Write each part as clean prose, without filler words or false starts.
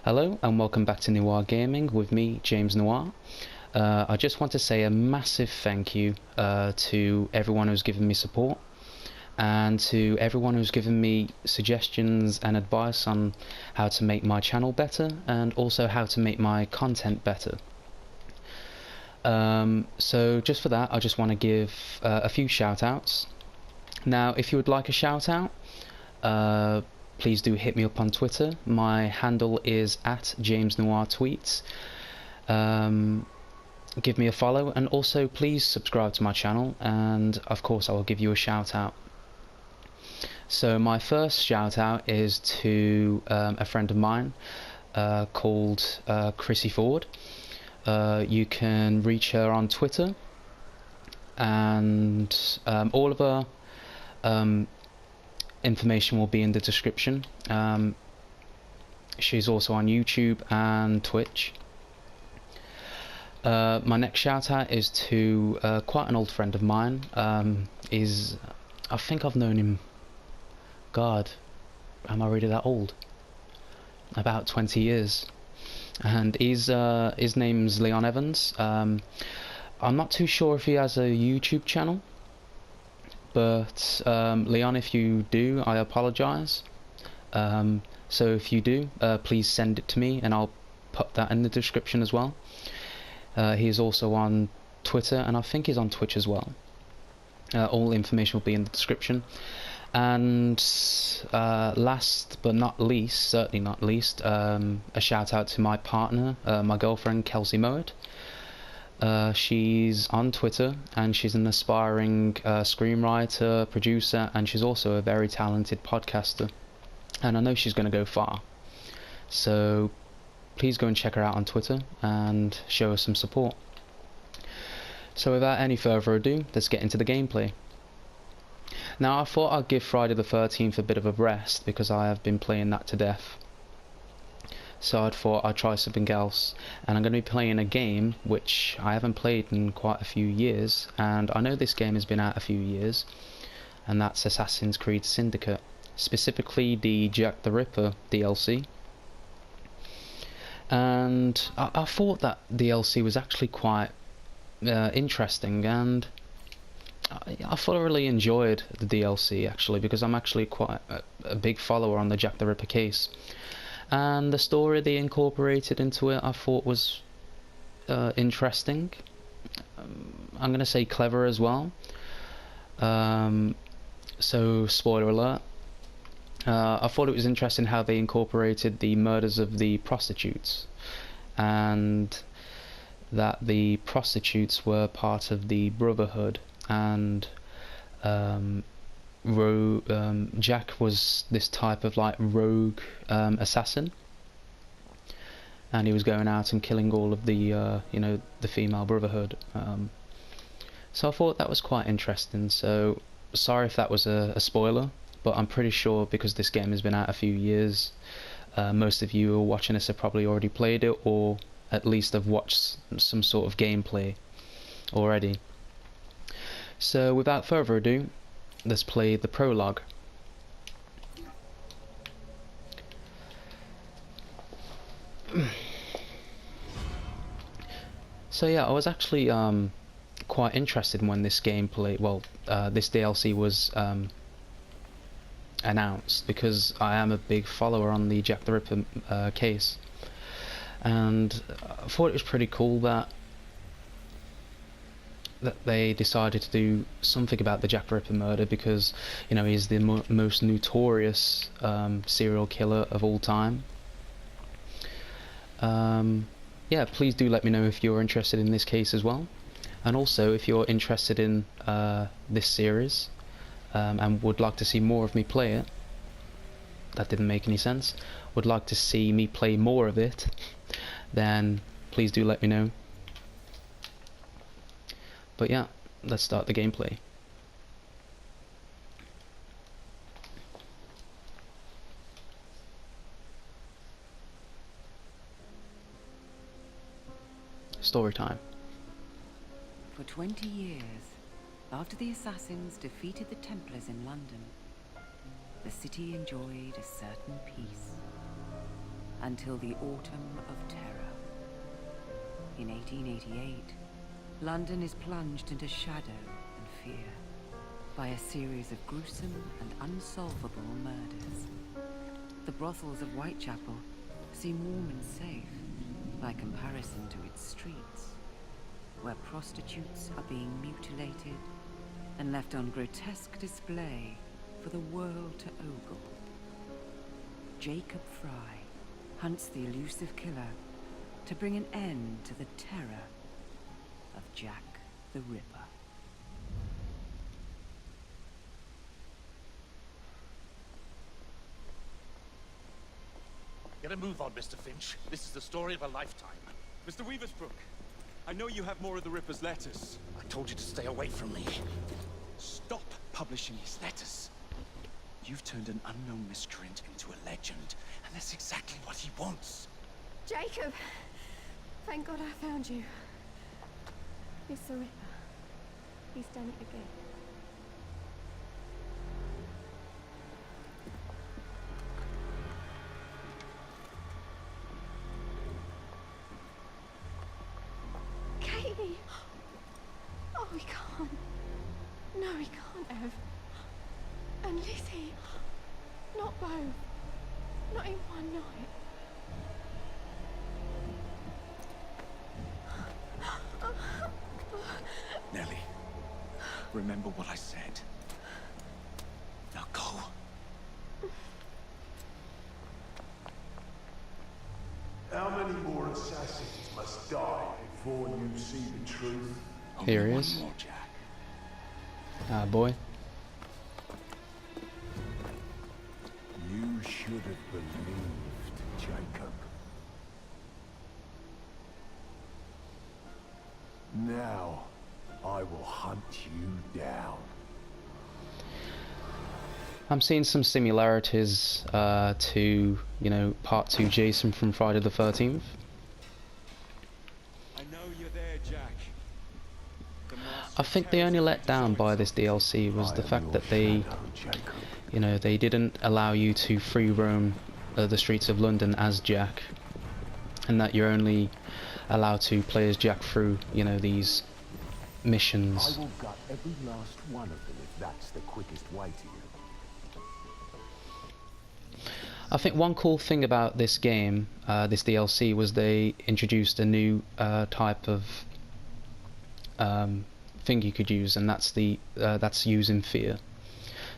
Hello and welcome back to Noir Gaming with me, James Noir. I just want to say a massive thank you to everyone who's given me support and to everyone who's given me suggestions and advice on how to make my channel better and also how to make my content better. So just for that, I just want to give a few shout outs. Now, if you would like a shout out, please do hit me up on Twitter. My handle is @JamesNoirTweets. Give me a follow, and also please subscribe to my channel, and of course I will give you a shout out. So my first shout out is to a friend of mine called Chrissy Ford. You can reach her on Twitter, and all of her information will be in the description. She's also on YouTube and Twitch. My next shout out is to quite an old friend of mine. I think I've known him, God, am I really that old? About 20 years. And his name's Leon Evans. I'm not too sure if he has a YouTube channel, but Leon, if you do, I apologize. So if you do, please send it to me and I'll put that in the description as well. He is also on Twitter, and I think he's on Twitch as well. All information will be in the description. And last but not least, certainly not least, a shout out to my partner, my girlfriend Kelsey Mowat. She's on Twitter and she's an aspiring screenwriter, producer, and she's also a very talented podcaster, and I know she's going to go far. So please go and check her out on Twitter and show her some support. So without any further ado, let's get into the gameplay. Now, I thought I'd give Friday the 13th a bit of a rest because I have been playing that to death. So I thought I'd try something else, and I'm going to be playing a game which I haven't played in quite a few years, and I know this game has been out a few years, and that's Assassin's Creed Syndicate, specifically the Jack the Ripper DLC. And I thought that DLC was actually quite interesting, and I thoroughly enjoyed the DLC actually, because I'm actually quite a big follower on the Jack the Ripper case. And the story they incorporated into it I thought was interesting. I'm going to say clever as well. So spoiler alert. I thought it was interesting how they incorporated the murders of the prostitutes, and that the prostitutes were part of the Brotherhood, and Jack was this type of like rogue assassin, and he was going out and killing all of the the female Brotherhood. So I thought that was quite interesting. So sorry if that was a spoiler, but I'm pretty sure because this game has been out a few years, most of you who are watching this have probably already played it, or at least have watched some sort of gameplay already. So without further ado, let's play the prologue. So yeah, I was actually quite interested when this gameplay, this DLC was announced, because I am a big follower on the Jack the Ripper case, and I thought it was pretty cool that they decided to do something about the Jack the Ripper murder, because he's the most notorious serial killer of all time. Yeah, please do let me know if you're interested in this case as well, and also if you're interested in this series and would like to see more of me play it. That didn't make any sense. Would like to see me play more of it, then please do let me know. But yeah, let's start the gameplay. Story time. For 20 years, after the assassins defeated the Templars in London, the city enjoyed a certain peace. until the Autumn of Terror. In 1888, London is plunged into shadow and fear by a series of gruesome and unsolvable murders. The brothels of Whitechapel seem warm and safe by comparison to its streets, where prostitutes are being mutilated and left on grotesque display for the world to ogle. Jacob Fry hunts the elusive killer to bring an end to the terror of Jack the Ripper. Get a move on, Mr. Finch. This is the story of a lifetime. Mr. Weaversbrook, I know you have more of the Ripper's letters. I told you to stay away from me. Stop publishing his letters. You've turned an unknown miscreant into a legend, and that's exactly what he wants. Jacob! Thank God I found you. It's the Ripper. He's done it again. Katie! Oh, we can't. No, we can't have. And Lizzie. Not both. Not in one night. Nellie, remember what I said. Now go. How many more assassins must die before you see the truth? Here he Only is. one more, Jack. Ah, boy. You should have believed, Jacob. Now, I will hunt you down. I'm seeing some similarities to, you know, Part 2 Jason from Friday the 13th. I know you're there, Jack. I think the only let down by this DLC was the fact that they, you know, they didn't allow you to free roam the streets of London as Jack, and that you're only allowed to play as Jack through, you know, these missions. I will gut every last one of them if that's the quickest way to you. I think one cool thing about this game, this DLC, was they introduced a new type of thing you could use, and that's using fear.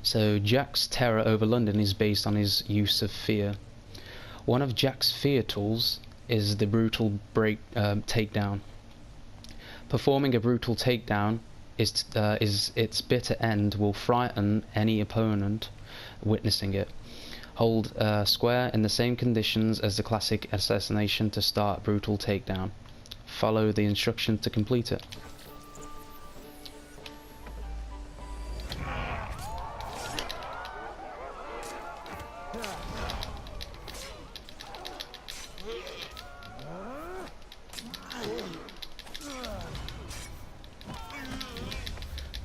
So Jack's terror over London is based on his use of fear. One of Jack's fear tools is the brutal takedown. Performing a brutal takedown is its bitter end will frighten any opponent witnessing it. Hold square in the same conditions as the classic assassination to start brutal takedown. Follow the instruction to complete it.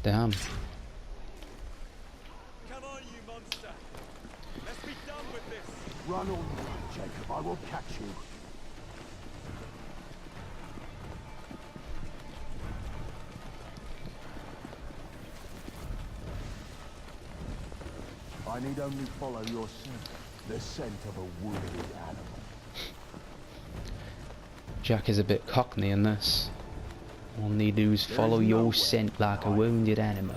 Damn. Come on, you monster. Let's be done with this. Run on, Jacob. I will catch you. I need only follow your scent, the scent of a wounded animal. Jack is a bit cockney in this. All you need to do is follow your scent like a wounded animal.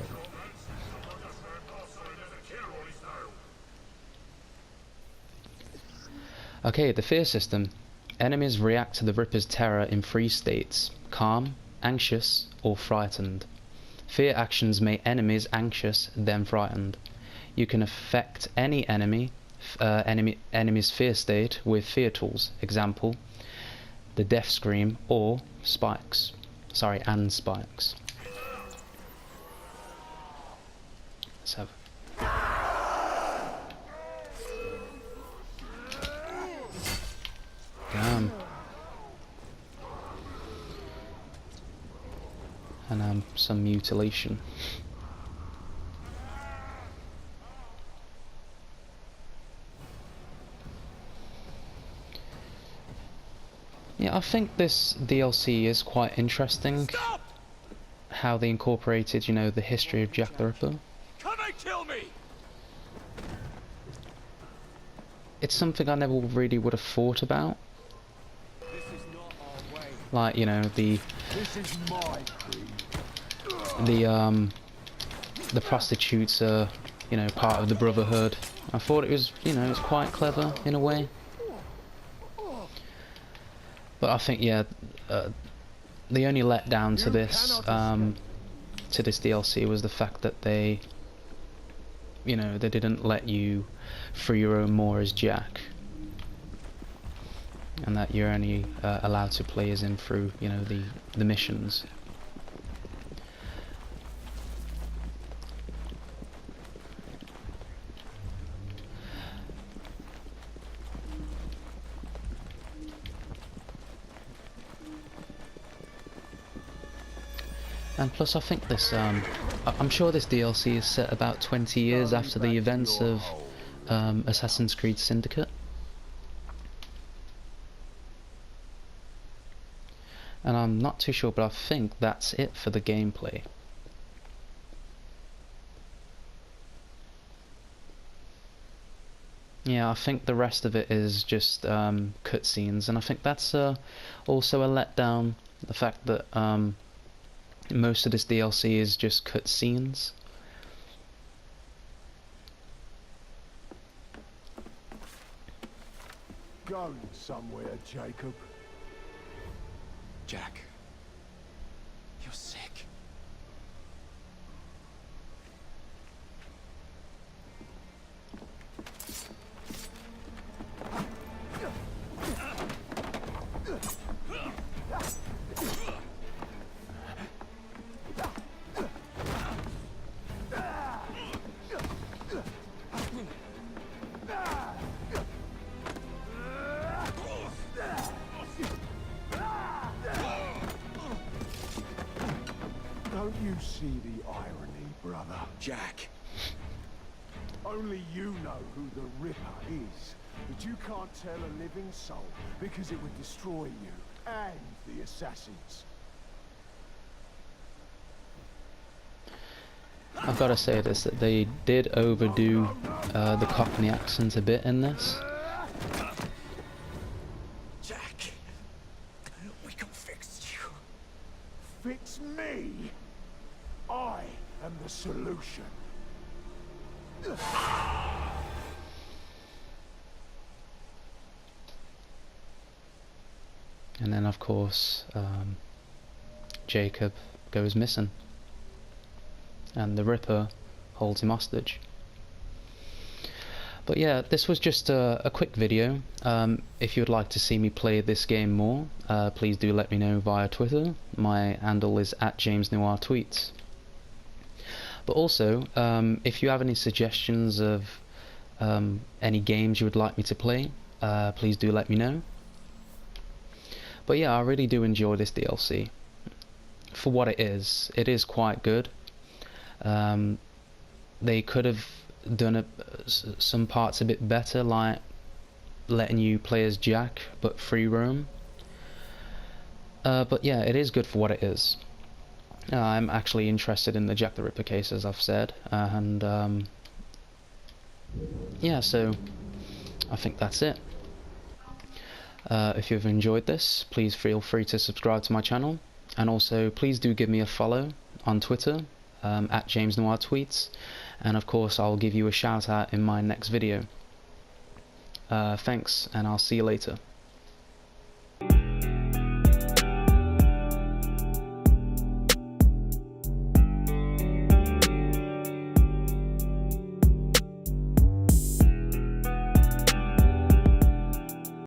Okay, the fear system. Enemies react to the Ripper's terror in 3 states: calm, anxious, or frightened. Fear actions make enemies anxious, then frightened. You can affect any enemy's fear state with fear tools. Example: the death scream or spikes. Sorry, and spikes. Let's have. Damn. And some mutilation. I think this DLC is quite interesting. Stop! How they incorporated, you know, the history of Jack the Ripper. Come and kill me! It's something I never really would have thought about. This is not our way. Like, you know, the This is my creed. the prostitutes are, you know, part of the Brotherhood. I thought it was, you know, it's quite clever in a way. But I think, yeah, the only letdown to this DLC was the fact that they, you know, they didn't let you free roam more as Jack, and that you're only allowed to play as him through, you know, the missions. And plus, I think this, I'm sure this DLC is set about 20 years after the events of Assassin's Creed Syndicate. And I'm not too sure, but I think that's it for the gameplay. Yeah, I think the rest of it is just cutscenes, and I think that's also a letdown, the fact that most of this DLC is just cutscenes. Going somewhere, Jacob. Jack, you're sick. Don't you see the irony, brother? Jack. Only you know who the Ripper is, but you can't tell a living soul because it would destroy you and the assassins. I've got to say this, that they did overdo the Cockney accent a bit in this. Jack. We can fix you. Fix me? I am the solution. And then, of course, Jacob goes missing, and the Ripper holds him hostage. But yeah, this was just a quick video. If you would like to see me play this game more, please do let me know via Twitter. My handle is @JamesNoirTweets. But also, if you have any suggestions of any games you would like me to play, please do let me know. But yeah, I really do enjoy this DLC. For what it is quite good. They could have done some parts a bit better, like letting you play as Jack but free roam. But yeah, it is good for what it is. I'm actually interested in the Jack the Ripper case, as I've said, and yeah, so I think that's it. If you've enjoyed this, please feel free to subscribe to my channel, and also please do give me a follow on Twitter, @JamesNoirTweets, and of course I'll give you a shout out in my next video. Thanks, and I'll see you later.